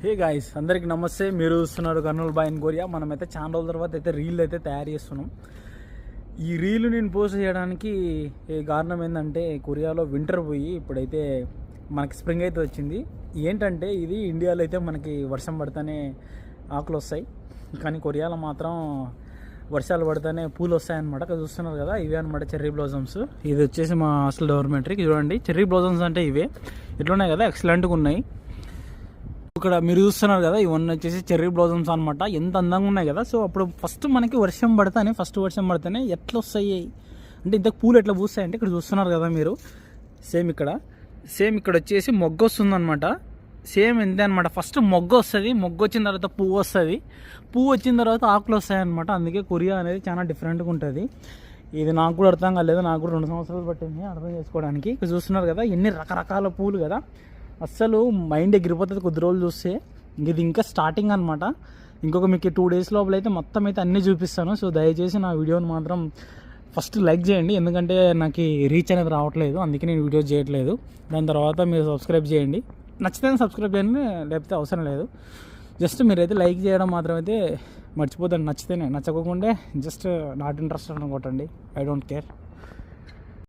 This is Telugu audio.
హే గాయ్స్, అందరికీ నమస్తే. మీరు చూస్తున్నారు కర్నూలు బాయ్ ఇన్ కొరియా. మనమైతే చాలా రోజుల తర్వాత అయితే రీల్ అయితే తయారు చేస్తున్నాం. ఈ రీల్ నేను పోస్ట్ చేయడానికి కారణం ఏంటంటే, కొరియాలో వింటర్ పోయి ఇప్పుడైతే మనకి స్ప్రింగ్ అయితే వచ్చింది. ఏంటంటే ఇది ఇండియాలో అయితే మనకి వర్షం పడితేనే ఆకులు వస్తాయి, కానీ కొరియాలో మాత్రం వర్షాలు పడితేనే పూలు వస్తాయన్నమాట. అక్కడ చూస్తున్నారు కదా, ఇవే అనమాట చెర్రీ బ్లాజమ్స్. ఇది వచ్చేసి మా హాస్టల్ డోర్మెంటరీకి చూడండి. చెర్రీ బ్లాజమ్స్ అంటే ఇవే ఇట్లున్నాయి కదా, ఎక్సలెంట్గా ఉన్నాయి. ఇక్కడ మీరు చూస్తున్నారు కదా, ఇవన్నీ వచ్చేసి చెర్రీ బ్లాజమ్స్ అనమాట. ఎంత అందంగా ఉన్నాయి కదా. సో అప్పుడు ఫస్ట్ మనకి వర్షం పడితేనే ఎట్లా వస్తాయి అంటే, ఇంతకు పూలు ఎట్లా పూస్తాయి అంటే ఇక్కడ చూస్తున్నారు కదా మీరు. సేమ్ ఇక్కడ వచ్చేసి మొగ్గ వస్తుంది అనమాట. సేమ్ ఇంతే అనమాట. ఫస్ట్ మొగ్గ వస్తుంది, మొగ్గ వచ్చిన తర్వాత పువ్వు వస్తుంది, పువ్వు వచ్చిన తర్వాత ఆకులు వస్తాయి అనమాట. అందుకే కొరియా అనేది చాలా డిఫరెంట్గా ఉంటుంది. ఇది నాకు కూడా అర్థం కాలేదు, నాకు కూడా 2 సంవత్సరాలు పట్టింది అర్థం చేసుకోవడానికి. ఇక్కడ చూస్తున్నారు కదా, ఎన్ని రకరకాల పూలు కదా, అస్సలు మైండ్ ఎగిరిపోతుంది కొద్ది రోజులు చూస్తే. ఇది ఇంకా స్టార్టింగ్ అనమాట. ఇంకొక మీకు 2 days లోపల అయితే మొత్తం అయితే అన్నీ చూపిస్తాను. సో దయచేసి నా వీడియోని మాత్రం ఫస్ట్ లైక్ చేయండి, ఎందుకంటే నాకు రీచ్ అనేది రావట్లేదు, అందుకే నేను వీడియోస్ చేయట్లేదు. దాని తర్వాత మీరు సబ్స్క్రైబ్ చేయండి, నచ్చితే సబ్స్క్రైబ్ చేయండి, లేకపోతే అవసరం లేదు. జస్ట్ మీరైతే లైక్ చేయడం మాత్రం అయితే మర్చిపోతాను. నచ్చితేనే, నచ్చకోకుండా జస్ట్ నాట్ ఇంట్రెస్టెడ్ అనుకోండి, ఐ డోంట్ కేర్.